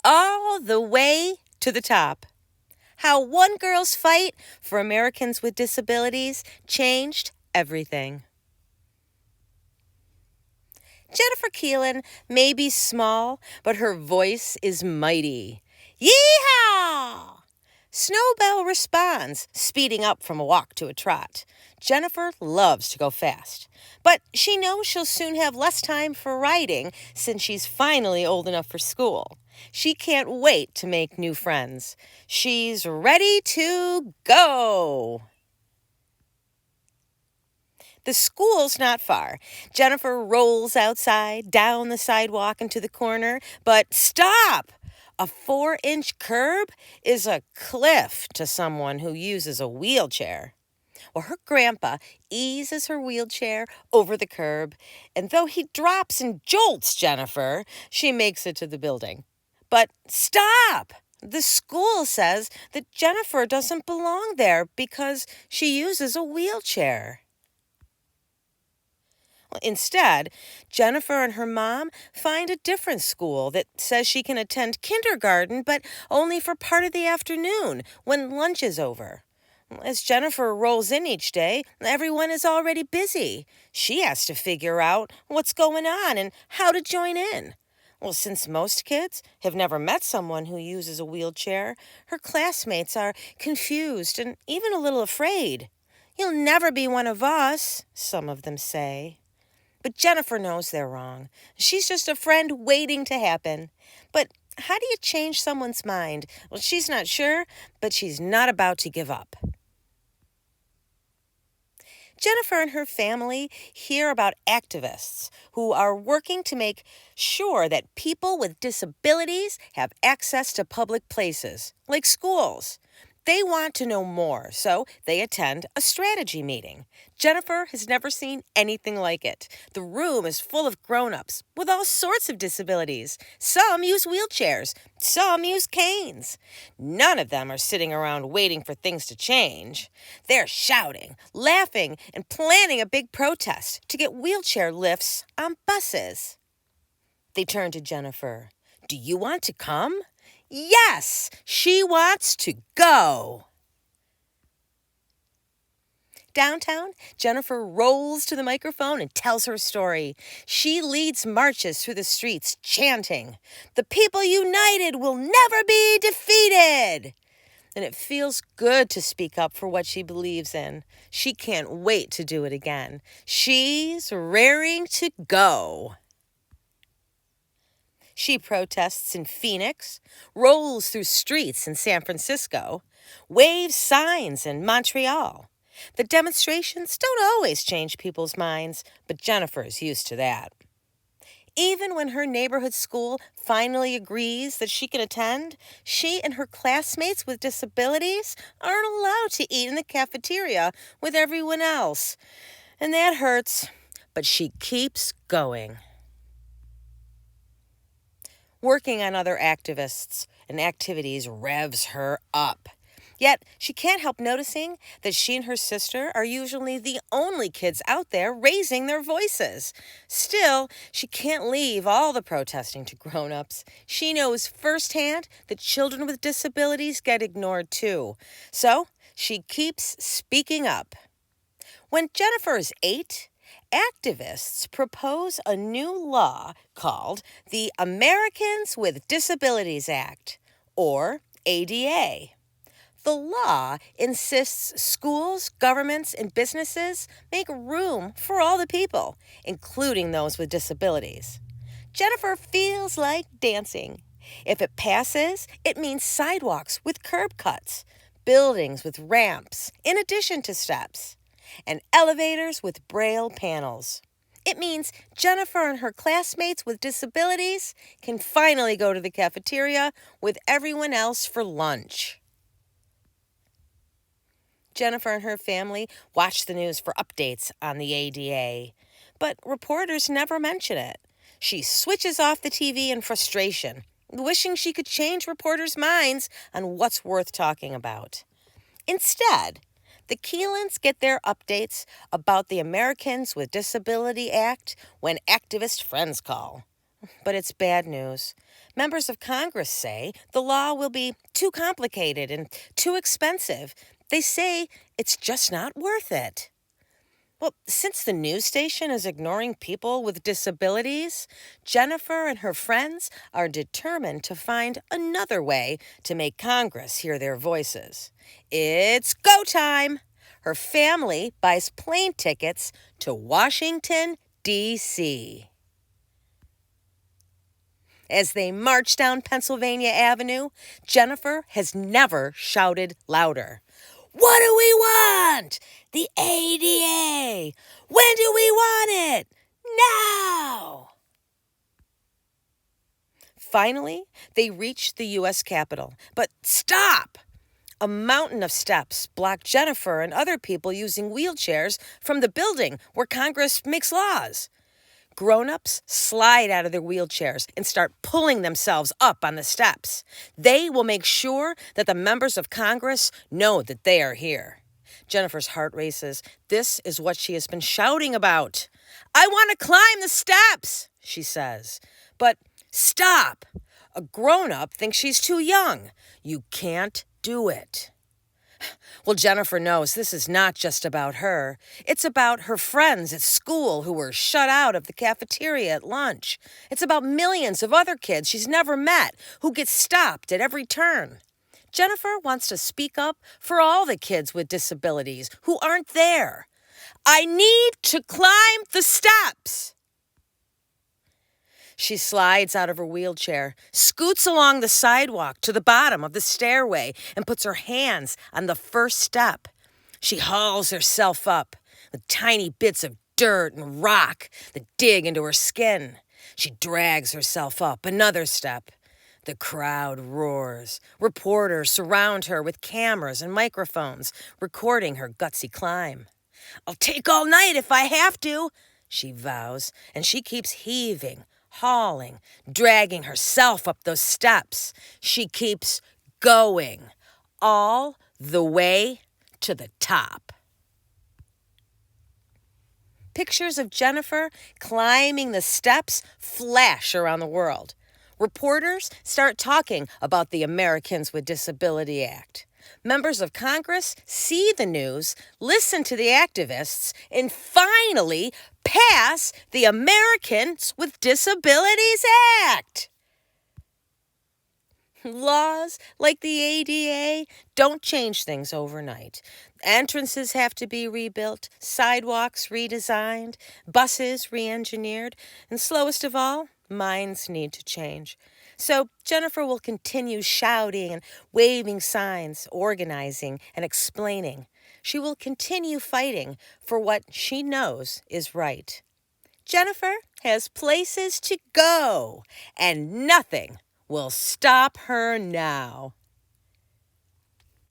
all the way to the top. How one girl's fight for Americans with disabilities changed everything. Jennifer Keelan may be small, but her voice is mighty. Yeehaw! Snowbell responds, speeding up from a walk to a trot. Jennifer loves to go fast, but she knows she'll soon have less time for riding since she's finally old enough for school. She can't wait to make new friends. She's ready to go. The school's not far. Jennifer rolls outside, down the sidewalk into the corner, but stop! A 4-inch curb is a cliff to someone who uses a wheelchair. Well, her grandpa eases her wheelchair over the curb, and though he drops and jolts Jennifer, she makes it to the building. But stop! The school says that Jennifer doesn't belong there because she uses a wheelchair. Instead, Jennifer and her mom find a different school that says she can attend kindergarten, but only for part of the afternoon when lunch is over. As Jennifer rolls in each day, everyone is already busy. She has to figure out what's going on and how to join in. Well, since most kids have never met someone who uses a wheelchair, her classmates are confused and even a little afraid. "You'll never be one of us," some of them say. But Jennifer knows they're wrong. She's just a friend waiting to happen. But how do you change someone's mind? Well, she's not sure, but she's not about to give up. Jennifer and her family hear about activists who are working to make sure that people with disabilities have access to public places, like schools. They want to know more, so they attend a strategy meeting. Jennifer has never seen anything like it. The room is full of grown-ups with all sorts of disabilities. Some use wheelchairs, some use canes. None of them are sitting around waiting for things to change. They're shouting, laughing, and planning a big protest to get wheelchair lifts on buses. They turn to Jennifer. "Do you want to come?" Yes, she wants to go. Downtown, Jennifer rolls to the microphone and tells her story. She leads marches through the streets, chanting, "The people united will never be defeated." And it feels good to speak up for what she believes in. She can't wait to do it again. She's raring to go. She protests in Phoenix, rolls through streets in San Francisco, waves signs in Montreal. The demonstrations don't always change people's minds, but Jennifer is used to that. Even when her neighborhood school finally agrees that she can attend, she and her classmates with disabilities aren't allowed to eat in the cafeteria with everyone else. And that hurts, but she keeps going. Working on other activists and activities revs her up. Yet, she can't help noticing that she and her sister are usually the only kids out there raising their voices. Still, she can't leave all the protesting to grown-ups. She knows firsthand that children with disabilities get ignored too. So, she keeps speaking up. When Jennifer is 8, activists propose a new law called the Americans with Disabilities Act, or ADA. The law insists schools, governments, and businesses make room for all the people, including those with disabilities. Jennifer feels like dancing. If it passes, it means sidewalks with curb cuts, buildings with ramps, in addition to steps, and elevators with braille panels. It means Jennifer and her classmates with disabilities can finally go to the cafeteria with everyone else for lunch. Jennifer and her family watch the news for updates on the ADA, but reporters never mention it. She switches off the TV in frustration, wishing she could change reporters' minds on what's worth talking about. Instead, the Keelans get their updates about the Americans with Disability Act when activist friends call. But it's bad news. Members of Congress say the law will be too complicated and too expensive. They say it's just not worth it. Well, since the news station is ignoring people with disabilities, Jennifer and her friends are determined to find another way to make Congress hear their voices. It's go time! Her family buys plane tickets to Washington, D.C. As they march down Pennsylvania Avenue, Jennifer has never shouted louder. What do we want? The ADA. When do we want it? Now! Finally, they reach the U.S. Capitol. But stop! A mountain of steps block Jennifer and other people using wheelchairs from the building where Congress makes laws. Grown-ups slide out of their wheelchairs and start pulling themselves up on the steps. They will make sure that the members of Congress know that they are here. Jennifer's heart races. This is what she has been shouting about. I want to climb the steps, she says. But stop. A grown-up thinks she's too young. You can't do it. Well, Jennifer knows this is not just about her. It's about her friends at school who were shut out of the cafeteria at lunch. It's about millions of other kids she's never met who get stopped at every turn. Jennifer wants to speak up for all the kids with disabilities who aren't there. I need to climb the steps. She slides out of her wheelchair, scoots along the sidewalk to the bottom of the stairway, and puts her hands on the first step. She hauls herself up with tiny bits of dirt and rock that dig into her skin. She drags herself up another step. The crowd roars. Reporters surround her with cameras and microphones, recording her gutsy climb. I'll take all night if I have to, she vows, and she keeps heaving, hauling, dragging herself up those steps. She keeps going all the way to the top. Pictures of Jennifer climbing the steps flash around the world. Reporters start talking about the Americans with Disability Act. Members of Congress see the news, listen to the activists, and finally pass the Americans with Disabilities Act. Laws like the ADA don't change things overnight. Entrances have to be rebuilt, sidewalks redesigned, buses re-engineered, and slowest of all, minds need to change. So Jennifer will continue shouting and waving signs, organizing and explaining. She will continue fighting for what she knows is right. Jennifer has places to go, and nothing will stop her now.